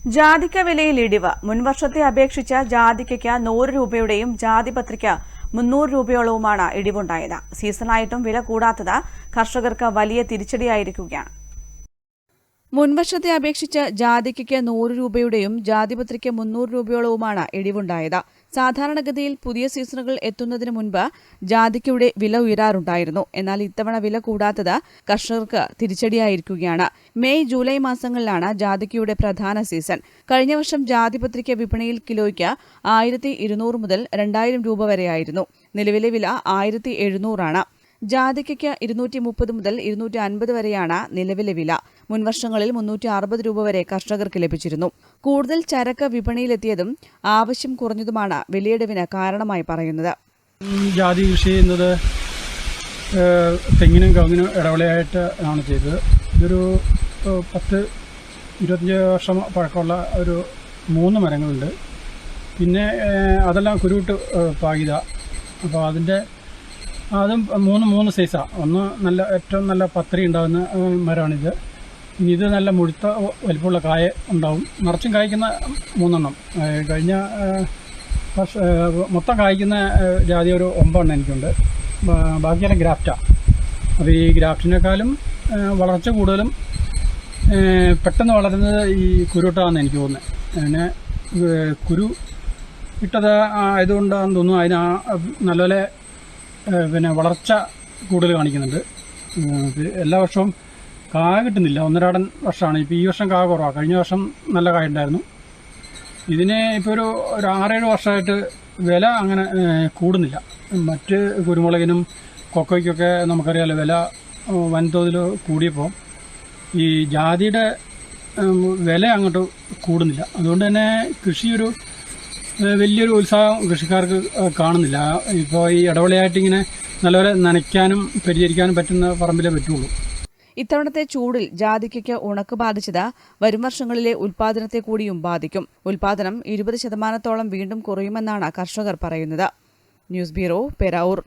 ജാതിക്ക വിലയിൽ ഇടിവ്. മുൻവർഷത്തെ അപേക്ഷിച്ച് ജാതിക്കയ്ക്ക് 100 രൂപയുടെയും ജാതിപത്രിക്ക് 300 രൂപയോളവുമാണ് ഇടിവുണ്ടായത്. സീസണായിട്ടും വില കൂടാത്തത് കർഷകർക്ക് വലിയ തിരിച്ചടിയായിരിക്കുകയാണ്. മുൻവർഷത്തെ അപേക്ഷിച്ച് ജാതിക്കയ്ക്ക് 100 രൂപയുടെയും ജാതിപത്രിക്ക് 300 രൂപയോളവുമാണ് ഇടിവുണ്ടായത്. സാധാരണഗതിയിൽ പുതിയ സീസണുകൾ എത്തുന്നതിന് മുൻപ് ജാതിക്കയുടെ വില ഉയരാറുണ്ടായിരുന്നു. എന്നാൽ ഇത്തവണ വില കൂടാത്തത് കർഷകർക്ക് തിരിച്ചടിയായിരിക്കുകയാണ്. മെയ് ജൂലൈ മാസങ്ങളിലാണ് ജാതിക്കയുടെ പ്രധാന സീസൺ. കഴിഞ്ഞ വർഷം ജാതിപത്രിക്ക് വിപണിയിൽ കിലോയ്ക്ക് 1200 മുതൽ 2000 രൂപ വരെയായിരുന്നു. നിലവിലെ വില 1700 ആണ്. ജാതിക്കയ്ക്ക് 230 മുതൽ 250 വരെയാണ് നിലവിലെ വില. മുൻവർഷങ്ങളിൽ 360 രൂപ വരെ കർഷകർക്ക് ലഭിച്ചിരുന്നു. കൂടുതൽ ചരക്ക് വിപണിയിലെത്തിയതും ആവശ്യം കുറഞ്ഞതുമാണ് വിലയിടിവിന് കാരണമായി പറയുന്നത്. ജാതി കൃഷി ചെയ്യുന്നത് തെങ്ങിനും കവുങ്ങിനും ഇടവിളയായിട്ട് ആണ് ചെയ്തത്. ഇതൊരു 10-25 വർഷം പഴക്കമുള്ള ഒരു 3 മരങ്ങളുണ്ട്. പിന്നെ അതെല്ലാം കുരുവിട്ട് പാകിയത. അപ്പോൾ അതും മൂന്ന് സൈസാണ്. ഒന്ന് ഏറ്റവും നല്ല പത്രി ഉണ്ടാകുന്ന മരമാണിത്. ഇനി ഇത് നല്ല മുഴുത്ത വലിപ്പമുള്ള കായ ഉണ്ടാവും. നിറച്ചും കായ്ക്കുന്ന 3 എണ്ണം. കഴിഞ്ഞ മൊത്തം കായ്ക്കുന്ന ജാതി ഒരു 9 എണ്ണം എനിക്കുണ്ട്. ബാക്കിയെല്ലാം ഗ്രാഫ്റ്റാണ്. അപ്പോൾ ഈ ഗ്രാഫ്റ്റിനേക്കാളും വളർച്ച കൂടുതലും പെട്ടെന്ന് വളരുന്നത് ഈ കുരുട്ടാണെന്ന് എനിക്ക് തോന്നുന്നത്. അങ്ങനെ കുരു ഇട്ടത് ആയതുകൊണ്ടാണെന്ന് തോന്നുന്നു. നല്ലപോലെ വളർച്ച കൂടുതൽ കാണിക്കുന്നുണ്ട്. എല്ലാ വർഷവും കായ കിട്ടുന്നില്ല. 1-2 വർഷമാണ്. ഇപ്പോൾ ഈ വർഷം കായ കുറവാണ്. കഴിഞ്ഞ വർഷം നല്ല കായ ഉണ്ടായിരുന്നു. ഇതിന് ഇപ്പോൾ ഒരു 6-7 വർഷമായിട്ട് വില അങ്ങനെ കൂടുന്നില്ല. മറ്റ് കുരുമുളകിനും കൊക്കോയ്ക്കൊക്കെ നമുക്കറിയാമല്ലോ വില വൻതോതിൽ കൂടിയപ്പോൾ ഈ ജാതിയുടെ വില അങ്ങോട്ട് കൂടുന്നില്ല. അതുകൊണ്ട് തന്നെ കൃഷിയൊരു വലിയൊരു ഉത്സാഹം കൃഷിക്കാർക്ക് കാണുന്നില്ല. ഇപ്പോൾ ഈ ഇടവിളയായിട്ടിങ്ങനെ നല്ലപോലെ നനയ്ക്കാനും പരിചരിക്കാനും പറ്റുന്ന പറമ്പിലേ പറ്റുള്ളൂ. ഇത്തവണത്തെ ചൂടിൽ ജാതിക്കയ്ക്ക് ഉണക്ക് ബാധിച്ചത് വരും വർഷങ്ങളിലെ ഉൽപാദനത്തെ കൂടിയും ബാധിക്കും. ഉൽപാദനം 20% വീണ്ടും കുറയുമെന്നാണ് കർഷകർ പറയുന്നത്. News bureau, Peravoor.